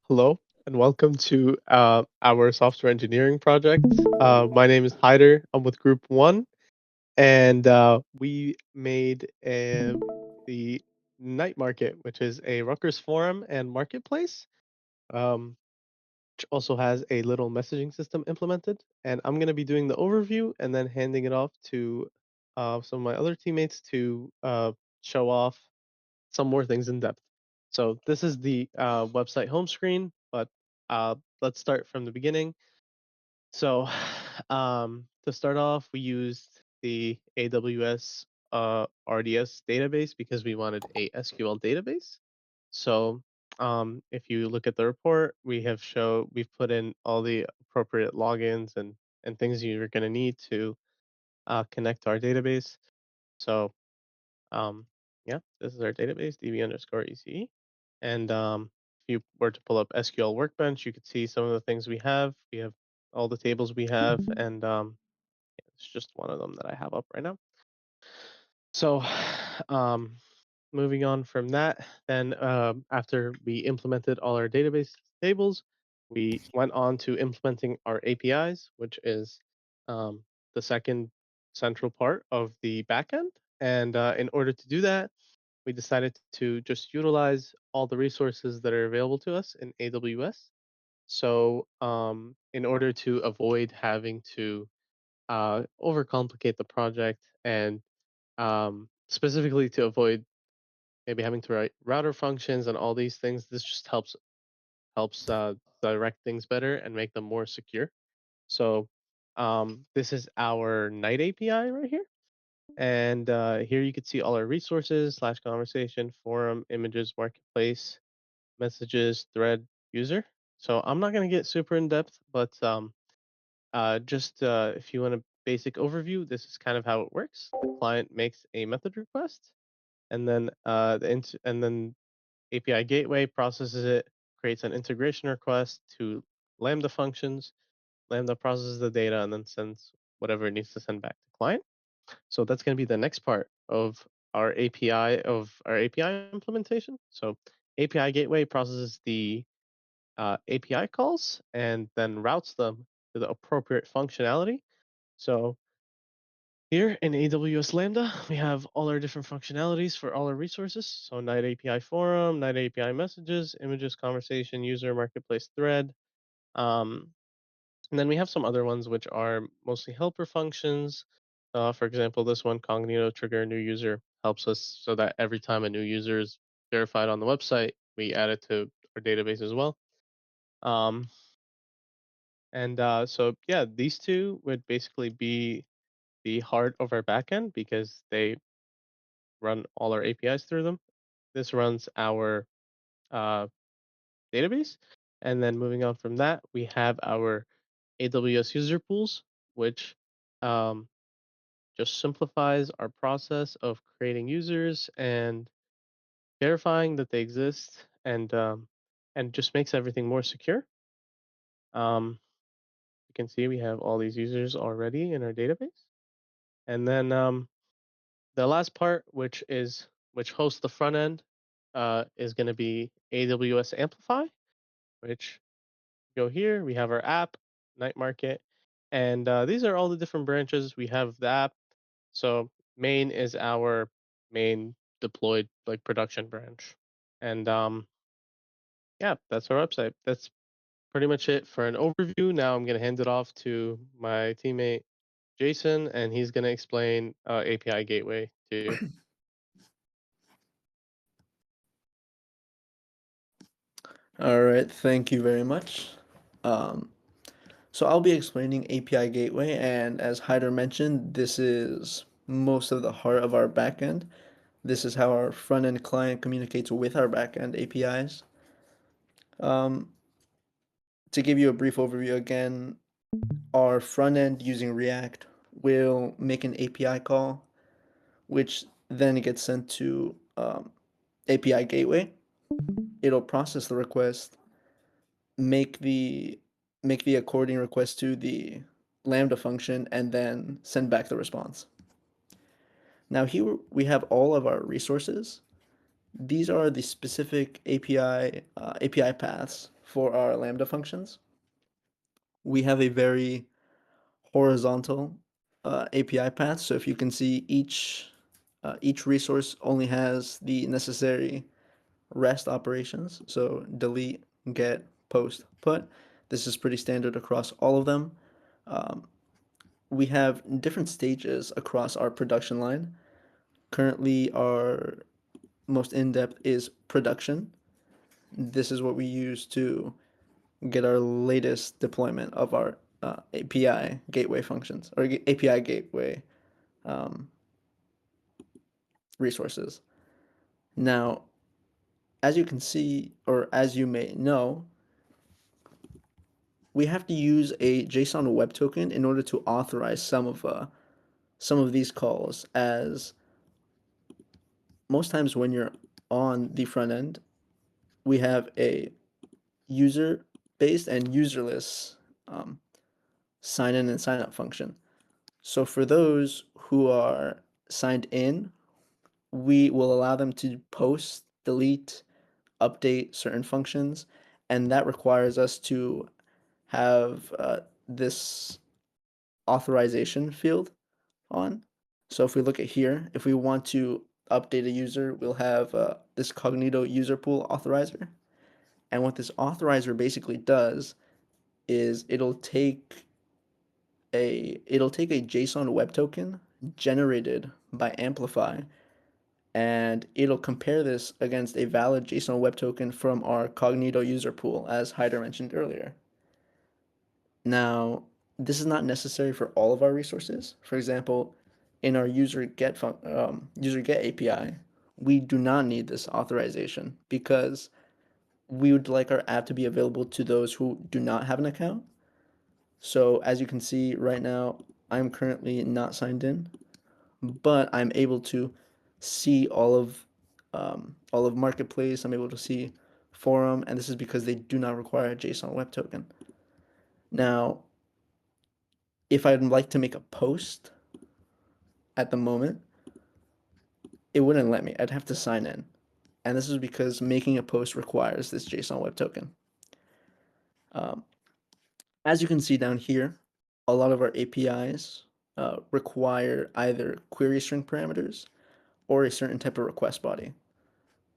Hello and welcome to our software engineering project. My name is Hyder. I'm with Group One, and we made the Night Market, which is a Rutgers forum and marketplace, which also has a little messaging system implemented. And I'm going to be doing the overview and then handing it off to some of my other teammates to show off some more things in depth. So this is the website home screen, but let's start from the beginning. So to start off, we used the AWS RDS database because we wanted a SQL database. So if you look at the report, we've put in all the appropriate logins and things you're going to need to connect to our database. So um, yeah, this is our database, db_ece. And if you were to pull up SQL Workbench, you could see some of the things we have. We have all the tables we have, and it's just one of them that I have up right now. So, um, moving on from that, then after we implemented all our database tables, we went on to implementing our APIs, which is um, the second central part of the backend. And in order to do that, we decided to just utilize all the resources that are available to us in AWS. So, in order to avoid having to overcomplicate the project and specifically to avoid maybe having to write router functions and all these things, this just helps direct things better and make them more secure. So, this is our Night API right here. And here you can see all our resources slash conversation, forum, images, marketplace, messages, thread, user. So I'm not going to get super in depth, but just if you want a basic overview, this is kind of how it works. The client makes a method request, and then and then API gateway processes it, creates an integration request to Lambda functions. Lambda processes the data and then sends whatever it needs to send back to client. So that's going to be the next part of our API implementation. So API gateway processes the API calls and then routes them to the appropriate functionality. So here in AWS Lambda, we have all our different functionalities for all our resources. So Night API forum, Night API messages, images, conversation, user, marketplace, thread. Um, and then we have some other ones which are mostly helper functions. For example, this one, Cognito trigger a new user, helps us so that every time a new user is verified on the website, we add it to our database as well. Um, and so, yeah, these two would basically be the heart of our backend because they run all our APIs through them. This runs our uh, database. And then moving on from that, we have our AWS user pools, which um, just simplifies our process of creating users and verifying that they exist and just makes everything more secure. You can see we have all these users already in our database. And then the last part, which hosts the front end, is going to be AWS Amplify, which go here. We have our app, Night Market, and these are all the different branches. We have the app. So main is our main deployed like production branch, and yeah, that's our website. That's pretty much it for an overview. Now I'm going to hand it off to my teammate Jason, and he's going to explain API Gateway to you. All right, thank you very much. Um, so I'll be explaining API Gateway, and as Hyder mentioned, this is most of the heart of our backend. This is how our front end client communicates with our backend APIs. Um, to give you a brief overview again, our front end using React will make an API call, which then gets sent to API Gateway. It'll process the request, make the make the according request to the Lambda function, and then send back the response. Now here we have all of our resources. These are the specific API paths for our Lambda functions, we have a very horizontal API path. So if you can see, each resource only has the necessary REST operations. So delete, get, post, put. This is pretty standard across all of them. Um, we have different stages across our production line. Currently, our most in-depth is production. This is what we use to get our latest deployment of our API gateway functions or API gateway um, resources. Now, as you can see, or as you may know, we have to use a JSON web token in order to authorize some of these calls. As most times when you're on the front end, we have a user based and userless um, sign in and sign up function. So for those who are signed in, we will allow them to post, delete, update certain functions, and that requires us to have this authorization field on. So if we look at here, if we want to update a user, we'll have this Cognito user pool authorizer. And what this authorizer basically does is it'll take a JSON web token generated by Amplify, and it'll compare this against a valid JSON web token from our Cognito user pool, as Hyder mentioned earlier. Now, this is not necessary for all of our resources. For example, in our user get API, we do not need this authorization because we would like our app to be available to those who do not have an account. So as you can see right now, I'm currently not signed in, but I'm able to see all of Marketplace. I'm able to see Forum, and this is because they do not require a JSON web token. Now, if I'd like to make a post at the moment, it wouldn't let me. I'd have to sign in. And this is because making a post requires this JSON web token. Um, as you can see down here, a lot of our APIs require either query string parameters or a certain type of request body.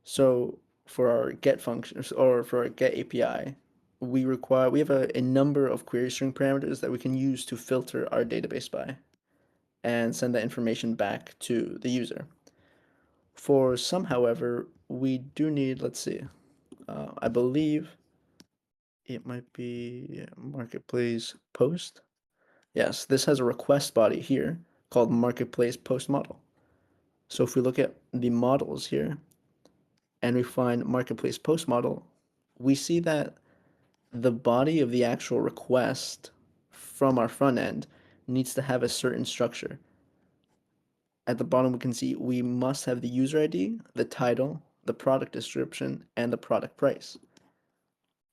So for our get functions or for our get API, we have a number of query string parameters that we can use to filter our database by and send that information back to the user. For some, however, we do need, let's see, I believe it might be Marketplace Post. Yes, this has a request body here called Marketplace Post Model. So if we look at the models here and we find Marketplace Post Model, we see that the body of the actual request from our front end needs to have a certain structure. At the bottom, we can see we must have the user ID, the title, the product description, and the product price.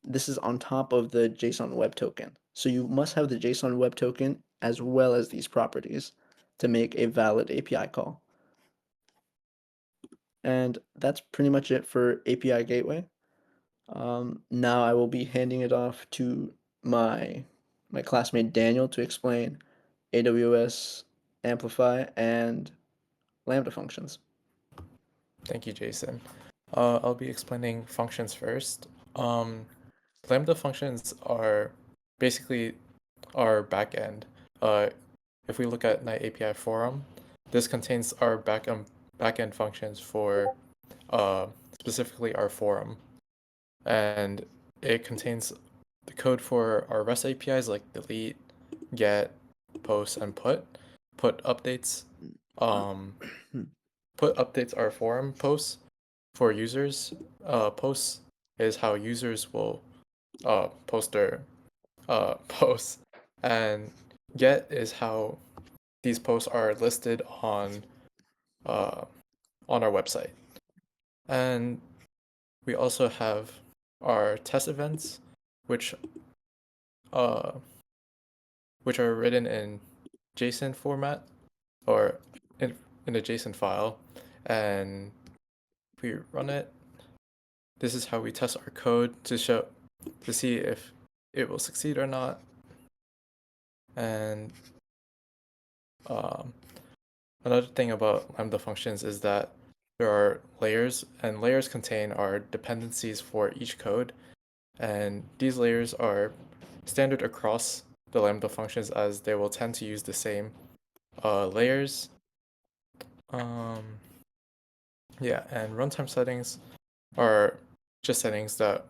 This is on top of the JSON web token. So you must have the JSON web token as well as these properties to make a valid API call. And that's pretty much it for API Gateway. Now I will be handing it off to my classmate Daniel to explain AWS Amplify and Lambda functions. Thank you, Jason. I'll be explaining functions first. Um, Lambda functions are basically our backend. Uh, if we look at Night API Forum, this contains our backend functions for specifically our forum, and it contains the code for our REST APIs like delete, get, post, and put. Put updates. Um, Put updates are forum posts for users. Posts is how users will post their posts, and get is how these posts are listed uh, on our website. And we also have our test events, which uh, which are written in JSON format or in a JSON file, and if we run it, this is how we test our code to show to see if it will succeed or not. And another thing about Lambda functions is that there are layers, and layers contain our dependencies for each code. And these layers are standard across the Lambda functions as they will tend to use the same layers. Yeah, and runtime settings are just settings that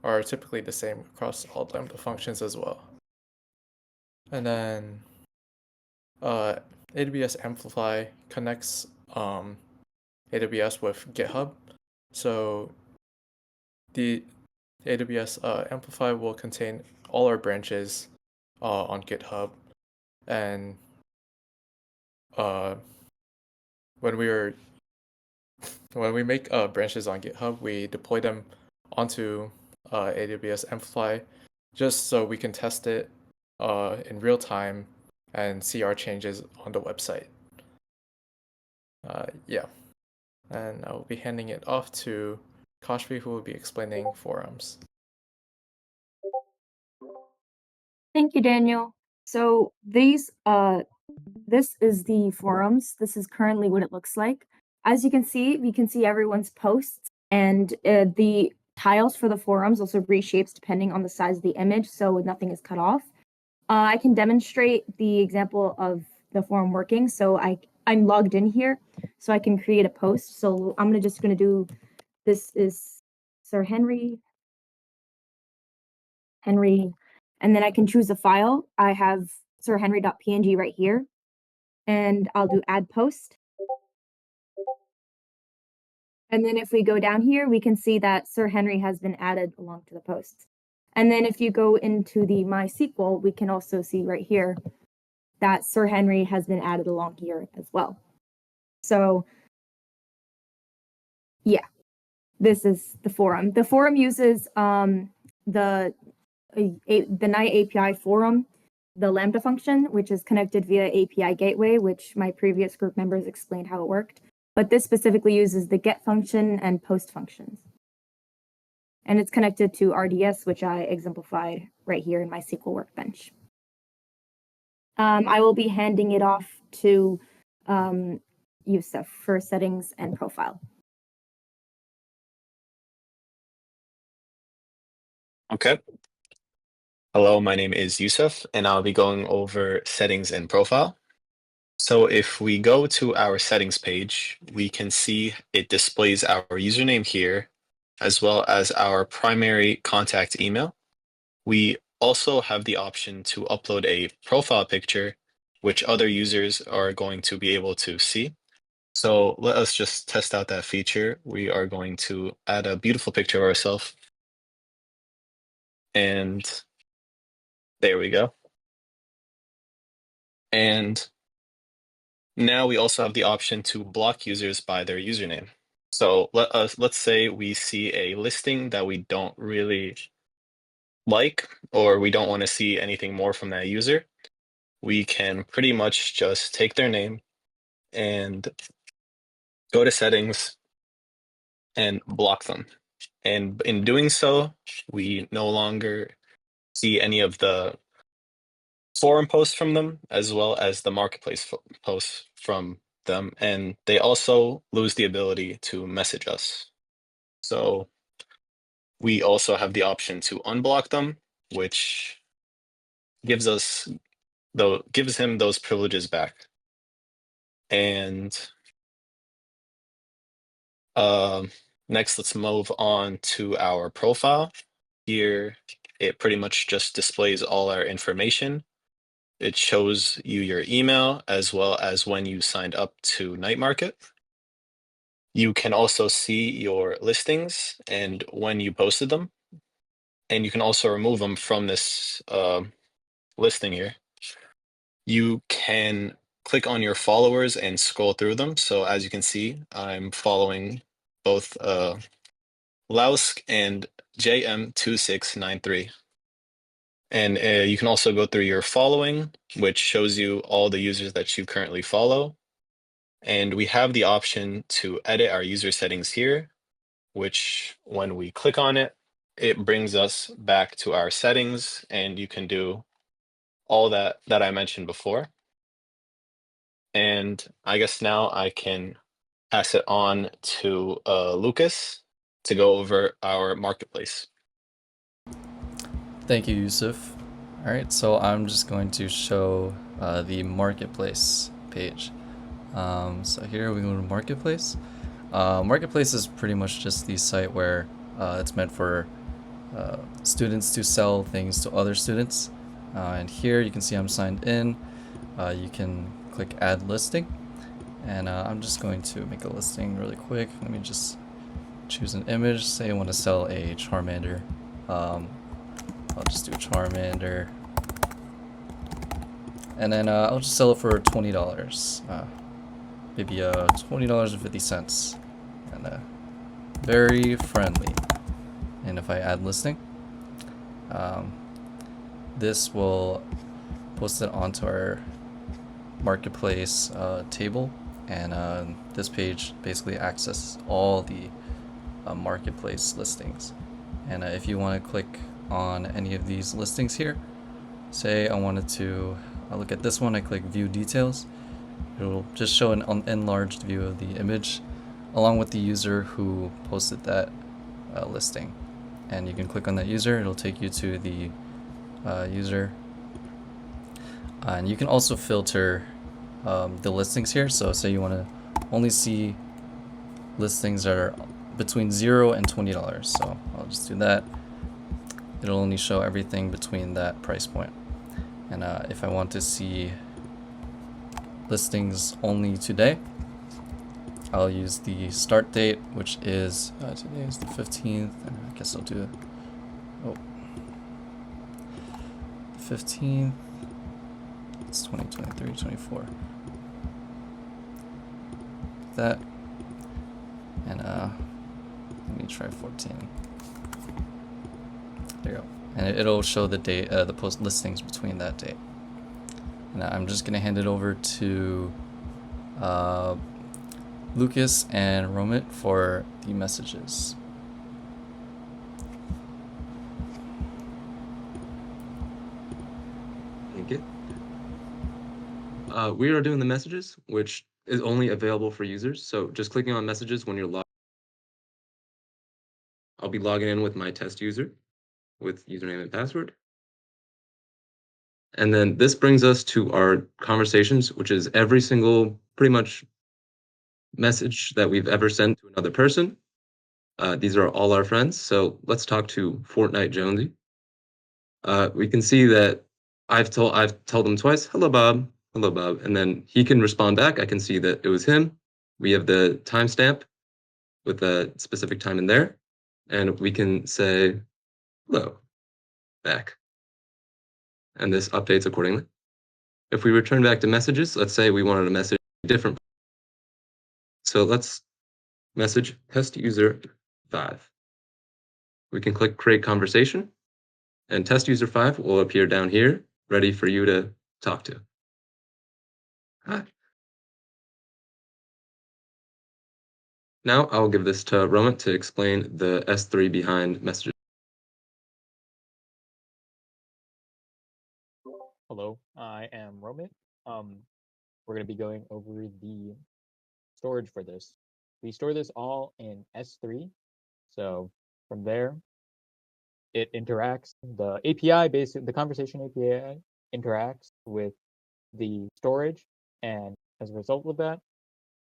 are typically the same across all Lambda functions as well. And then AWS Amplify connects AWS with GitHub. So the AWS Amplify will contain all our branches on GitHub. And when we make branches on GitHub, we deploy them onto AWS Amplify just so we can test it in real time and see our changes on the website. Yeah, and I'll be handing it off to Kashvi, who will be explaining forums. Thank you, Daniel. So this is the forums. This is currently what it looks like. As you can see, we can see everyone's posts, and the tiles for the forums also reshapes depending on the size of the image, so nothing is cut off. I can demonstrate the example of the forum working. So I'm logged in here, so I can create a post. So I'm just gonna do, this is Sir Henry, and then I can choose a file. I have sirhenry.png right here, and I'll do add post. And then if we go down here, we can see that Sir Henry has been added along to the posts. And then if you go into the MySQL, we can also see right here that Sir Henry has been added along here as well. So yeah, this is the forum. The forum uses the Knight API forum, the Lambda function, which is connected via API gateway, which my previous group members explained how it worked. But this specifically uses the get function and post functions. And it's connected to RDS, which I exemplified right here in my SQL workbench. I will be handing it off to Yusuf for settings and profile. Okay. Hello, my name is Yusuf, and I'll be going over settings and profile. So if we go to our settings page, we can see it displays our username here, as well as our primary contact email. We also have the option to upload a profile picture, which other users are going to be able to see. So let us just test out that feature. We are going to add a beautiful picture of ourselves. And there we go. And now we also have the option to block users by their username. So let's say we see a listing that we don't really like, or we don't want to see anything more from that user. We can pretty much just take their name and go to settings and block them. And in doing so, we no longer see any of the forum posts from them, as well as the marketplace posts from them, and they also lose the ability to message us. So we also have the option to unblock them, which gives him those privileges back. And next, let's move on to our profile. Here, it pretty much just displays all our information. It shows you your email as well as when you signed up to Knightmarket. You can also see your listings and when you posted them. And you can also remove them from this listing here. You can click on your followers and scroll through them. So as you can see, I'm following both Lausk and JM2693. And you can also go through your following, which shows you all the users that you currently follow. And we have the option to edit our user settings here, which when we click on it, it brings us back to our settings, and you can do all that I mentioned before. And I guess now I can pass it on to Lucas to go over our marketplace. Thank you, Yusuf. All right, so I'm just going to show the marketplace page. So here we go to marketplace. Marketplace is pretty much just the site where it's meant for students to sell things to other students. And here you can see I'm signed in. You can click add listing. And I'm just going to make a listing really quick. Let me just choose an image. Say I want to sell a Charmander. I'll just do Charmander. And then I'll just sell it for $20. Maybe $20.50. And very friendly. And if I add listing, this will post it onto our marketplace table, and this page basically accesses all the marketplace listings. And if you want to click on any of these listings here, say I wanted to look at this one, I click view details. It will just show an enlarged view of the image along with the user who posted that listing. And you can click on that user, it'll take you to the user. And you can also filter the listings here. So say you want to only see listings that are between $0 and $20. So I'll just do that. It'll only show everything between that price point. And if I want to see listings only today, I'll use the start date, which is today is the 15th. I guess I'll do the 15th. It's 2023, 24. That. And let me try 14. There you go. And it'll show the date, the post listings between that date. And I'm just gonna hand it over to Lucas and Romit for the messages. Thank you. We are doing the messages, which is only available for users. So just clicking on messages when you're logged. I'll be logging in with my test user with username and password. And then this brings us to our conversations, which is every single pretty much message that we've ever sent to another person. These are all our friends. So let's talk to Fortnite Jonesy. We can see that I've told him twice, hello Bob, and then he can respond back. I can see that it was him. We have the timestamp with a specific time in there, and we can say hello back, and this updates accordingly. If we return back to messages, let's say we wanted a message different. So let's message test user 5. We can click create conversation, and test user 5 will appear down here, ready for you to talk to. Hi. Now I'll give this to Romit to explain the S3 behind messages. Hello, I am Romit. We're going to be going over the storage for this. We store this all in S3. So from there, it interacts. The API, the conversation API interacts with the storage. And as a result of that,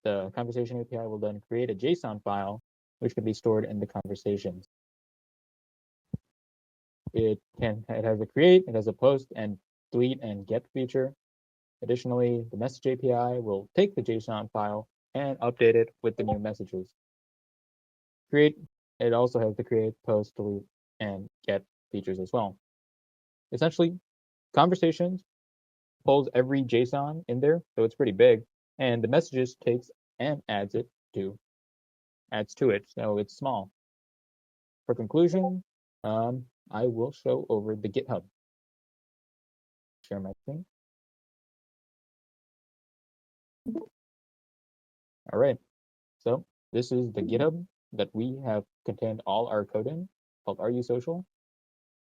the conversation API will then create a JSON file, which can be stored in the conversations. It has a create, it has a post and delete and get feature. Additionally, the message API will take the JSON file and update it with the new messages. It also has the create, post, delete, and get features as well. Essentially, conversations pulls every JSON in there, so it's pretty big, and the messages takes and adds to it, so it's small. For conclusion, I will show over the GitHub. Share my screen. All right, so this is the GitHub that we have contained all our code in. called Are You Social?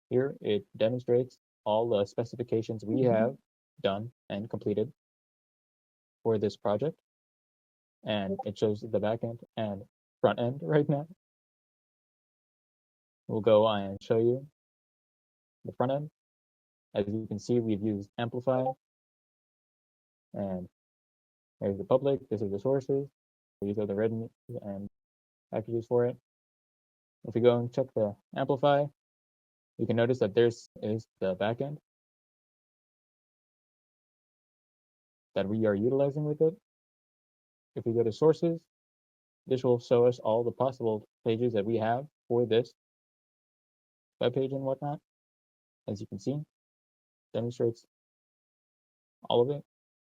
Here it demonstrates all the specifications we have done and completed for this project. And it shows the back end and front end right now. We'll go and show you the front end. As you can see, we've used Amplify. And there's the public, this is the sources. These are the readme and packages for it. If we go and check the Amplify, you can notice that this is the backend that we are utilizing with it. If we go to sources, this will show us all the possible pages that we have for this web page and whatnot. As you can see, demonstrates all of it.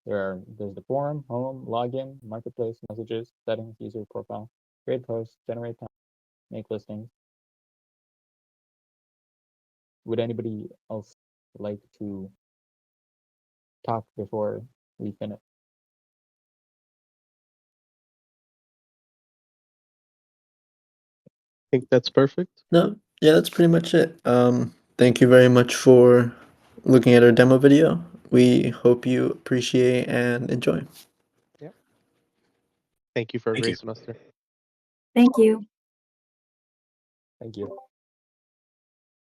There's the forum, home, login, marketplace, messages, settings, user profile, create posts, generate time, make listings. Would anybody else like to talk before we finish? I think that's perfect. No, yeah, that's pretty much it. Thank you very much for looking at our demo video. We hope you appreciate and enjoy. Thank you for a Thank great you. semester. Thank you. Thank you.